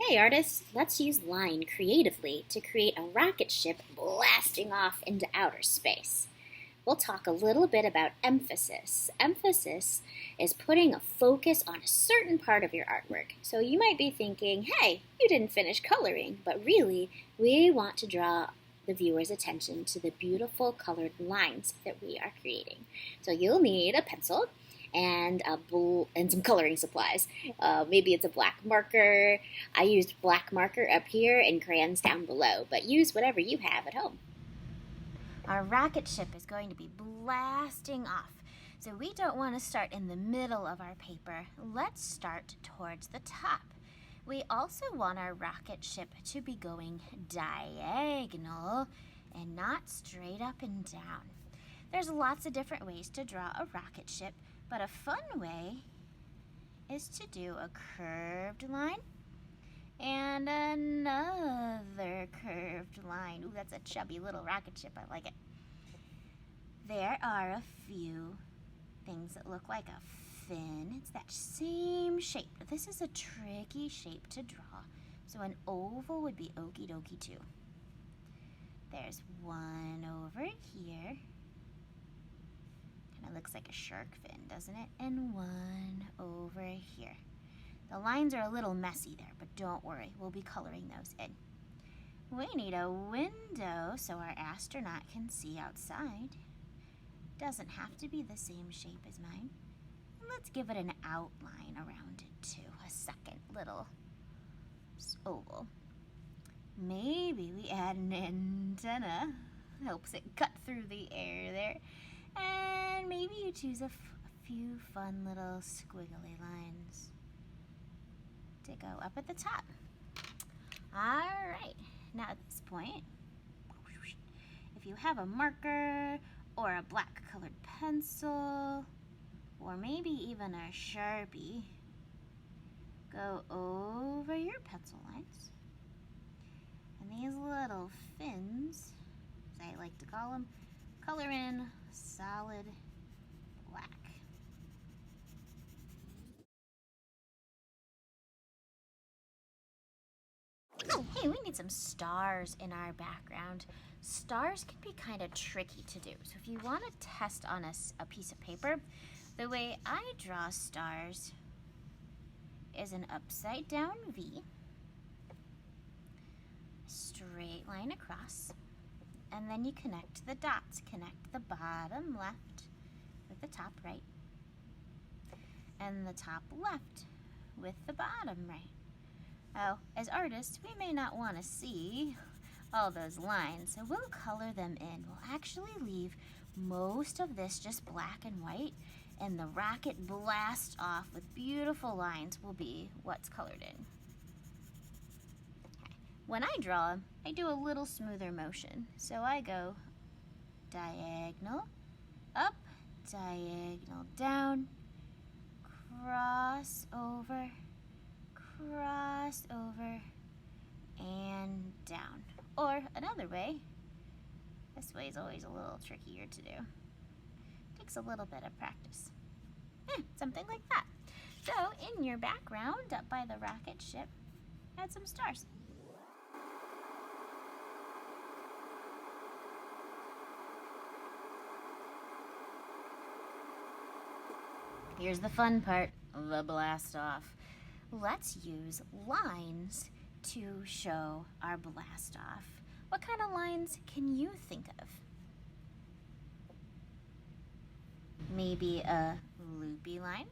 Hey artists, let's use line creatively to create a rocket ship blasting off into outer space. We'll talk a little bit about emphasis. Emphasis is putting a focus on a certain part of your artwork. So you might be thinking, hey, you didn't finish coloring, but really, we want to draw the viewer's attention to the beautiful colored lines that we are creating. So you'll need a pencil and and some coloring supplies. Maybe it's a black marker. I used black marker up here and crayons down below, but use whatever you have at home. Our rocket ship is going to be blasting off, so we don't want to start in the middle of our paper. Let's start towards the top. We also want our rocket ship to be going diagonal and not straight up and down. There's lots of different ways to draw a rocket ship, but a fun way is to do a curved line and another curved line. Ooh, that's a chubby little rocket ship. I like it. There are a few things that look like a fin. It's that same shape. But this is a tricky shape to draw. So an oval would be okie dokie too. There's one over here. Kind of looks like a shark fin, doesn't it? And one over here. The lines are a little messy there, but don't worry, we'll be coloring those in. We need a window so our astronaut can see outside. Doesn't have to be the same shape as mine. And let's give it an outline around it too, a second little oval. Maybe we add an antenna, helps it cut through the air there. And maybe you choose a few fun little squiggly lines to go up at the top. Alright, now at this point, if you have a marker or a black colored pencil, or maybe even a Sharpie, go over your pencil lines, and these little fins, as I like to call them, color in solid black. Oh, hey, we need some stars in our background. Stars can be kind of tricky to do. So if you want to test on a piece of paper, the way I draw stars is an upside down V, straight line across, and then you connect the dots. Connect the bottom left with the top right, and the top left with the bottom right. Oh, as artists, we may not want to see all those lines, so we'll color them in. We'll actually leave most of this just black and white, and the rocket blast off with beautiful lines will be what's colored in. Okay. When I draw, I do a little smoother motion. So I go diagonal, up, diagonal down, cross over, and down. Or another way, this way is always a little trickier to do. Takes a little bit of practice. Something like that. So in your background, up by the rocket ship, add some stars. Here's the fun part, the blast off. Let's use lines to show our blast off. What kind of lines can you think of? Maybe a loopy line?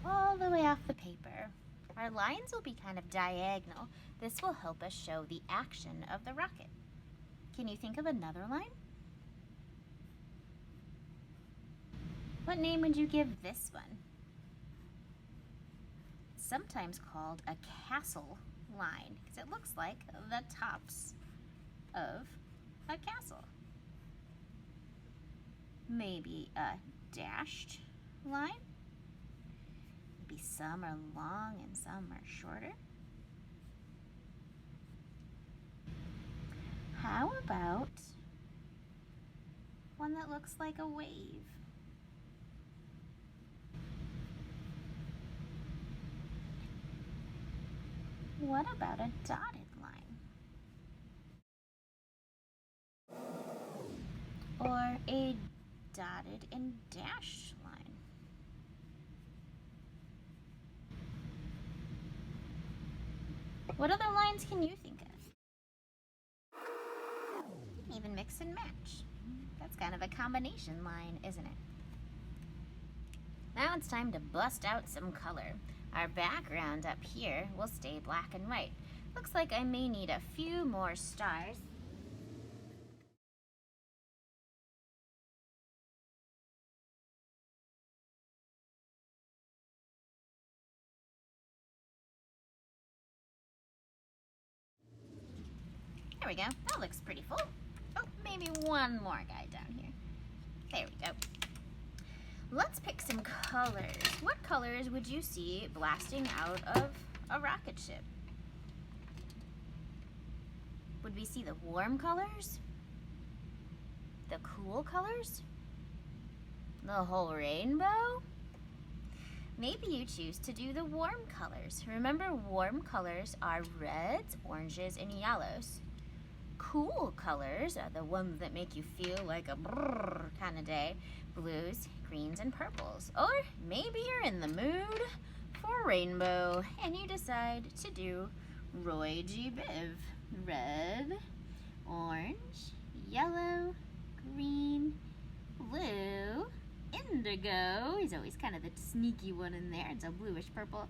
All the way off the paper. Our lines will be kind of diagonal. This will help us show the action of the rocket. Can you think of another line? What name would you give this one? It's sometimes called a castle line because it looks like the tops of a castle. Maybe a dashed line. Maybe some are long and some are shorter. How about one that looks like a wave? What about a dotted line? Or a dotted and dashed line? What other lines can you think of? Even mix and match. That's kind of a combination line, isn't it? Now it's time to bust out some color. Our background up here will stay black and white. Looks like I may need a few more stars. There we go. That looks pretty full. Oh, maybe one more guy down here. There we go. Let's pick some colors. What colors would you see blasting out of a rocket ship? Would we see the warm colors? The cool colors? The whole rainbow? Maybe you choose to do the warm colors. Remember, warm colors are reds, oranges, and yellows. Cool colors are the ones that make you feel like a brrr kind of day. Blues, greens, and purples. Or maybe you're in the mood for rainbow and you decide to do Roy G. Biv. Red, orange, yellow, green, blue, indigo. He's always kind of the sneaky one in there. It's a bluish purple.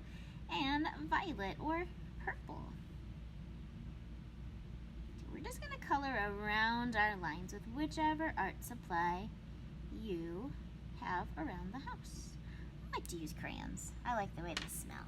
And violet or purple. We're just going to color around our lines with whichever art supply you have around the house. I like to use crayons. I like the way they smell.